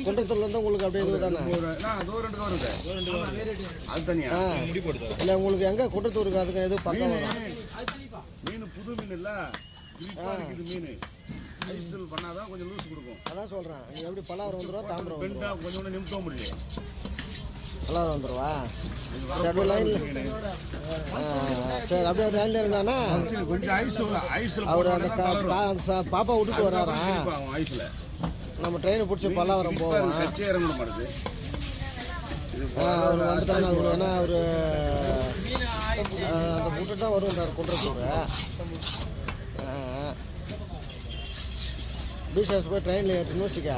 குன்றத்தூர்லேருந்து உங்களுக்கு அப்படியே இது தானே? அது தனியா இல்லை உங்களுக்கு எங்கே குன்றத்தூருக்கு அதுக்கு எதுவும் பக்கம் வரும்? மீன் புது மீன் இல்லை மீன் ஐஸ்வல் பண்ணாதான் கொஞ்சம் லூஸ் கொடுக்கும். அதான் சொல்கிறேன். நீங்கள் எப்படி பல்லாவரம் வந்துடுவா தாம்பரம் வந்துடுவா? கொஞ்சம் ஒன்று நிமிஷம் முடியல பல்லாவரம் வந்துடுவா. சரி அப்படியே லைனில் சரி அப்படியே லைனில் இருந்தானா கொஞ்சம் ஐஸ்வல் அவர் அந்த பாப்பா விட்டுட்டு வராரா? ஐஸில் நம்ம ட்ரெயினை பிடிச்சி பல்லாவரம் போவோம். இறங்க மாட்டேது அவர் வந்துட்டாங்க. அவர் ஏன்னா அவர் அந்த விட்டு தான் வருவார் குன்றத்தூர். பீச் போய் ட்ரெயினில் ஏற்றணும்னு வச்சுக்க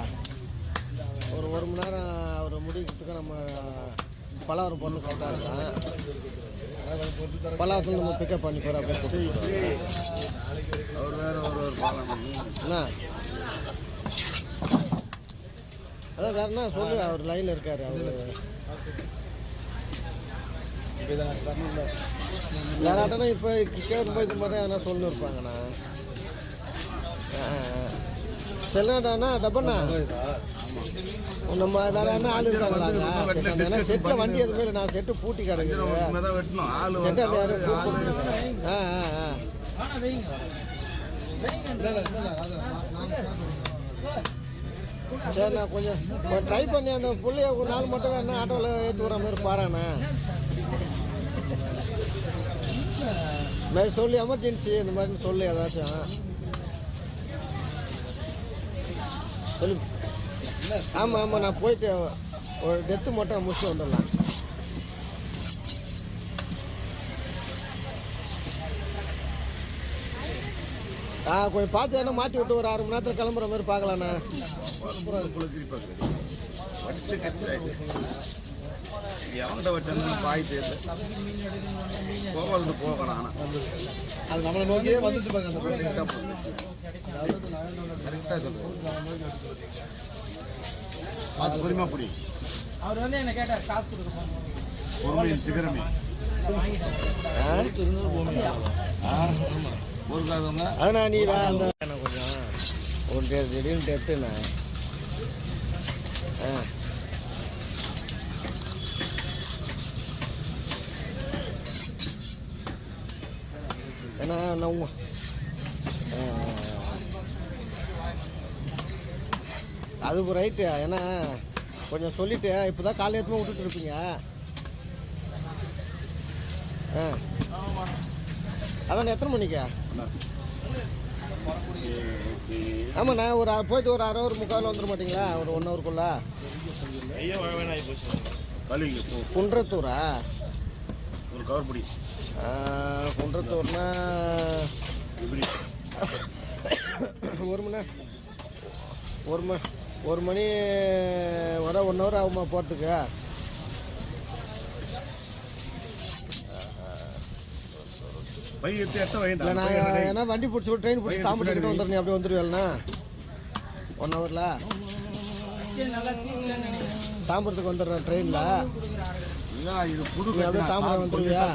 ஒரு மணி நேரம் அவர் முடிக்கிறதுக்கு நம்ம பல்லாவரம் போகிறது கரெக்டாக இருக்கும். பல்லாவரத்தில் நம்ம பிக்கப் பண்ணி போகிறோம் அப்படியே கூப்பிட்டு அவர் வேறு என்ன அதான் வேற என்ன சொல்லு. அவர் லைனில் இருக்கார். அவர் வேற ஆட்டனா இப்போ கேட்டு போய் இது மாதிரி எதனா சொல்லு இருப்பாங்கண்ணா. செல்லாண்ணா டப்பண்ணா நம்ம வேற என்ன ஆள் இருக்காங்களாங்க? ஏன்னா செட்டில் வண்டி எதுவுமே இல்லை. நான் செட்டு பூட்டி கிடக்குது. செட்டு அப்படி யாரும் கூப்பிட்டு சரி நான் கொஞ்சம் ட்ரை பண்ணி அந்த பிள்ளைய ஒரு நாள் மட்டும் வேணா ஆட்டோவில் ஏற்றி விட்ற மாதிரி பாருண்ணே. மாதிரி சொல்லி எமர்ஜென்சி இந்த மாதிரின்னு சொல்லி ஏதாச்சும் சொல்லு. ஆமாம் ஆமாம் நான் போயிட்டு ஒரு டெத்து மட்டும் முடிச்சுட்டு வந்துடலாம். கொஞ்சம் பார்த்து என்ன மாற்றி விட்டு ஒரு 6 மணி நேரத்தில் கிளம்புற மாதிரி பார்க்கலாண்ணா. அது நம்மளை நோக்கியே வந்துச்சு பாருங்க. பொறுமா புடி. அவர் வந்து என்ன கேட்டார் காசு கொடுக்க சிகரமே அண்ணா நீ அந்த கொஞ்சம் ஒரு திடீர்னு எடுத்துண்ணா. ஏன்னா நான் அது ரைட்டு. ஏன்னா கொஞ்சம் சொல்லிட்டு இப்போ தான் காலையில் எடுத்துமே விட்டுட்டு இருப்பீங்க. அதான் எத்தனை மணிக்கா? ஆமாண்ணா ஒரு போயிட்டு ஒரு 1/2 hour 3/4 வந்துட மாட்டிங்களா? ஒரு 1 hourக்குள்ள குன்றத்தூரா? ஒரு கவர் பிடி. குன்றத்தூர்னா ஒரு மணி வர 1 hour ஆகுமா போகிறதுக்கு? இல்லை நான் ஏன்னா வண்டி பிடிச்சி ட்ரெயின் பிடிச்சி தாம்பரத்துக்கிட்ட வந்துடுறேன். அப்படியே வந்துடுவேல்ண்ணா 1 hourல தாம்பரத்துக்கு வந்துடுறேன் ட்ரெயினில். அப்படியே தாம்பரம் வந்துடுவியா?